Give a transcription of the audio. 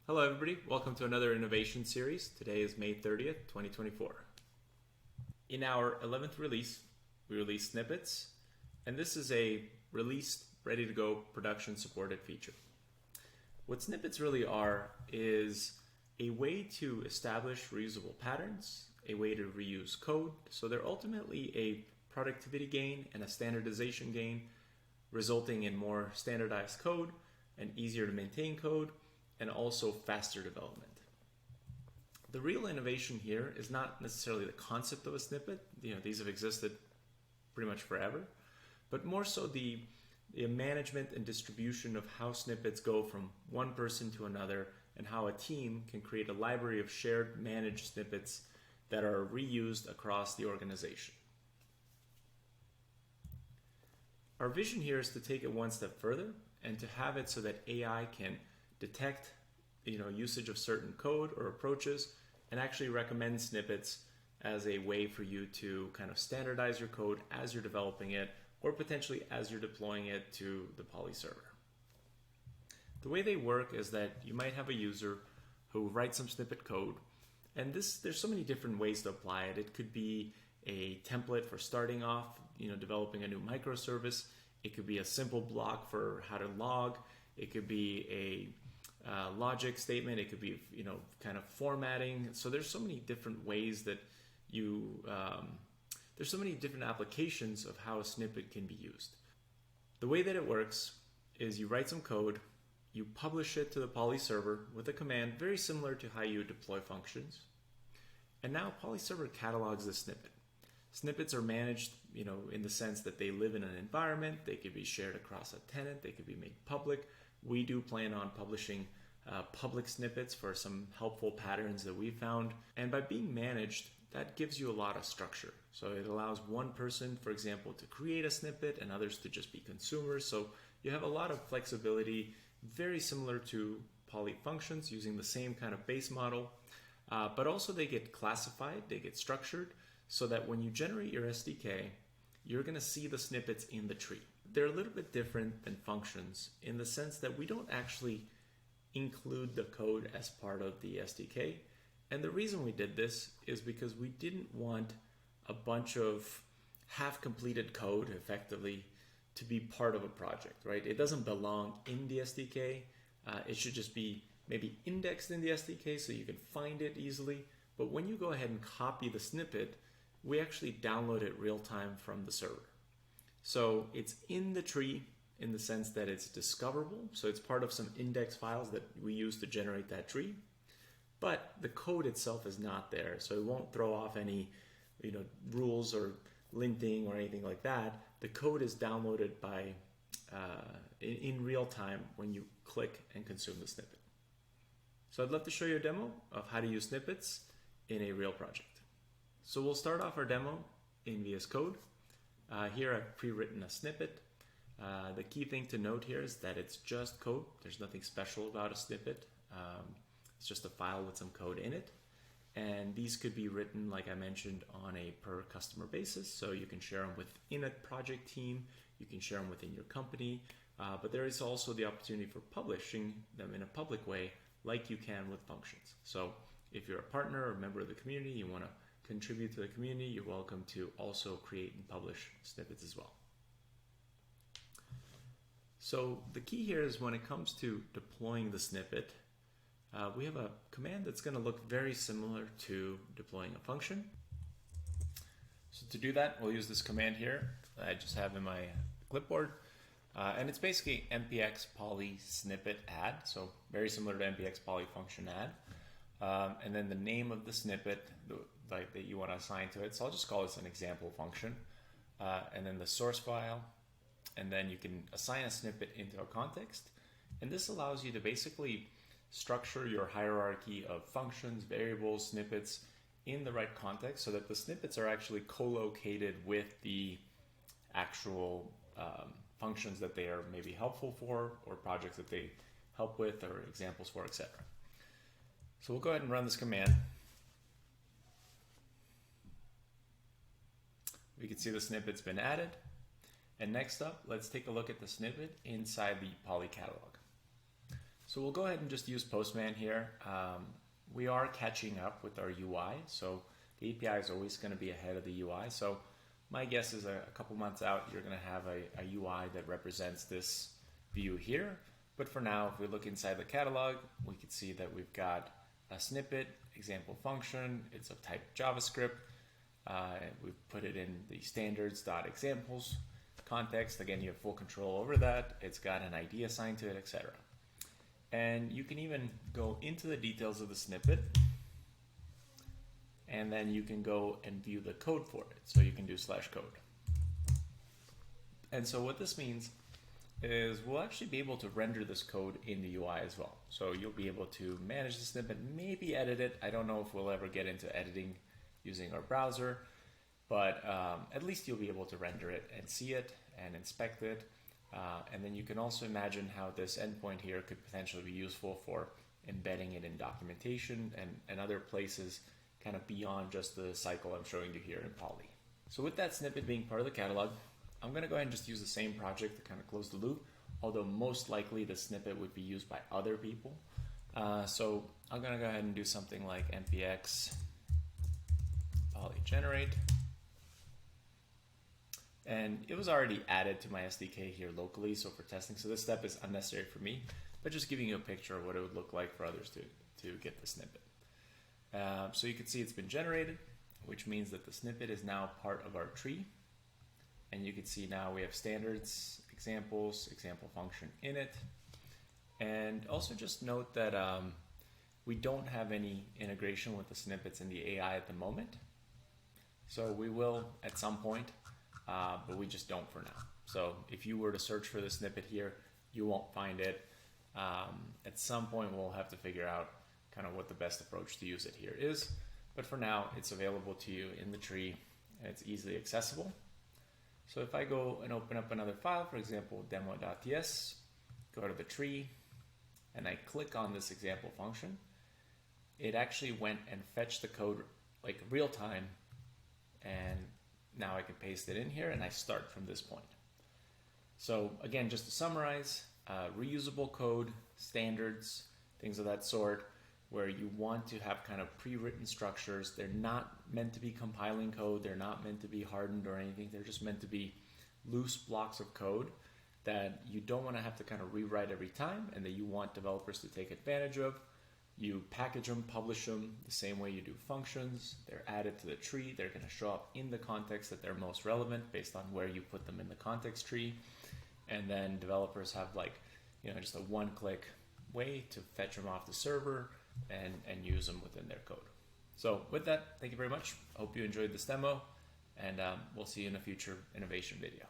Hello everybody, welcome to another innovation series. Today is May 30th, 2024. In our 11th release, we released Snippets, and this is a released, ready to go, production supported feature. What Snippets really are is a way to establish reusable patterns, a way to reuse code, so they're ultimately a productivity gain and a standardization gain, resulting in more standardized code and easier to maintain code, and also faster development. The real innovation here is not necessarily the concept of a snippet. These have existed pretty much forever, but more so the management and distribution of how snippets go from one person to another, and how a team can create a library of shared managed snippets that are reused across the organization. Our vision here is to take it one step further and to have it so that AI can detect usage of certain code or approaches and actually recommend snippets as a way for you to kind of standardize your code as you're developing it, or potentially as you're deploying it to the Poly server. The way they work is that you might have a user who writes some snippet code, and there's so many different ways to apply it. It could be a template for starting off, developing a new microservice. It could be a simple block for how to log. It could be a logic statement. It could be, kind of formatting. So there's so many different ways that there's so many different applications of how a snippet can be used. The way that it works is you write some code, you publish it to the Poly server with a command very similar to how you deploy functions. And now Poly server catalogs the snippet. Snippets are managed, in the sense that they live in an environment. They could be shared across a tenant. They could be made public. We do plan on publishing public snippets for some helpful patterns that we found. And by being managed, that gives you a lot of structure. So it allows one person, for example, to create a snippet and others to just be consumers. So you have a lot of flexibility, very similar to Poly functions, using the same kind of base model. But also they get classified, they get structured, so that when you generate your SDK, you're going to see the snippets in the tree. They're a little bit different than functions in the sense that we don't actually include the code as part of the SDK. And the reason we did this is because we didn't want a bunch of half-completed code effectively to be part of a project, right? It doesn't belong in the SDK. It should just be maybe indexed in the SDK so you can find it easily. But when you go ahead and copy the snippet, we actually download it real time from the server. So it's in the tree in the sense that it's discoverable. So it's part of some index files that we use to generate that tree. But the code itself is not there. So it won't throw off any rules or linting or anything like that. The code is downloaded in real time when you click and consume the snippet. So I'd love to show you a demo of how to use snippets in a real project. So we'll start off our demo in VS Code. Here I've pre-written a snippet. The key thing to note here is that it's just code. There's nothing special about a snippet. It's just a file with some code in it. And these could be written, like I mentioned, on a per customer basis. So you can share them within a project team. You can share them within your company. But there is also the opportunity for publishing them in a public way, like you can with functions. So if you're a partner or a member of the community, you want to contribute to the community, you're welcome to also create and publish snippets as well. So the key here is when it comes to deploying the snippet, we have a command that's going to look very similar to deploying a function. So to do that, we'll use this command here that I just have in my clipboard. And it's basically npx poly snippet add. So very similar to npx poly function add. And then the name of the snippet that you want to assign to it. So I'll just call this an example function. And then the source file. And then you can assign a snippet into a context. And this allows you to basically structure your hierarchy of functions, variables, snippets in the right context so that the snippets are actually co-located with the actual functions that they are maybe helpful for, or projects that they help with, or examples for, etc. So we'll go ahead and run this command. We can see the snippet's been added. And next up, let's take a look at the snippet inside the Poly catalog. So we'll go ahead and just use Postman here. We are catching up with our UI, so the API is always going to be ahead of the UI. So my guess is a couple months out, you're going to have a UI that represents this view here. But for now, if we look inside the catalog, we can see that we've got a snippet, example function, it's of type JavaScript. We've put it in the standards.examples context. Again, you have full control over that. It's got an ID assigned to it, etc. And you can even go into the details of the snippet, and then you can go and view the code for it. So you can do /code. And so what this means is we'll actually be able to render this code in the UI as well. So you'll be able to manage the snippet, maybe edit it. I don't know if we'll ever get into editing using our browser, but at least you'll be able to render it and see it and inspect it. And then you can also imagine how this endpoint here could potentially be useful for embedding it in documentation and other places kind of beyond just the cycle I'm showing you here in Poly. So with that snippet being part of the catalog, I'm going to go ahead and just use the same project to kind of close the loop, although most likely the snippet would be used by other people. So I'm going to go ahead and do something like npx poly generate. And it was already added to my SDK here locally, so for testing. So this step is unnecessary for me, but just giving you a picture of what it would look like for others to get the snippet. So you can see it's been generated, which means that the snippet is now part of our tree. And you can see now we have standards, examples, example function in it. And also just note that we don't have any integration with the snippets in the AI at the moment. So we will at some point, but we just don't for now. So if you were to search for the snippet here, you won't find it. At some point, we'll have to figure out kind of what the best approach to use it here is. But for now, it's available to you in the tree, and it's easily accessible. So if I go and open up another file, for example, demo.ts, go to the tree, and I click on this example function, it actually went and fetched the code like real time, and now I can paste it in here and I start from this point. So again, just to summarize, reusable code, standards, things of that sort, where you want to have kind of pre-written structures. They're not meant to be compiling code. They're not meant to be hardened or anything. They're just meant to be loose blocks of code that you don't want to have to kind of rewrite every time and that you want developers to take advantage of. You package them, publish them the same way you do functions. They're added to the tree. They're going to show up in the context that they're most relevant based on where you put them in the context tree. And then developers have just a one-click way to fetch them off the server and use them within their code. So with that, thank you very much. I hope you enjoyed this demo, and we'll see you in a future innovation video.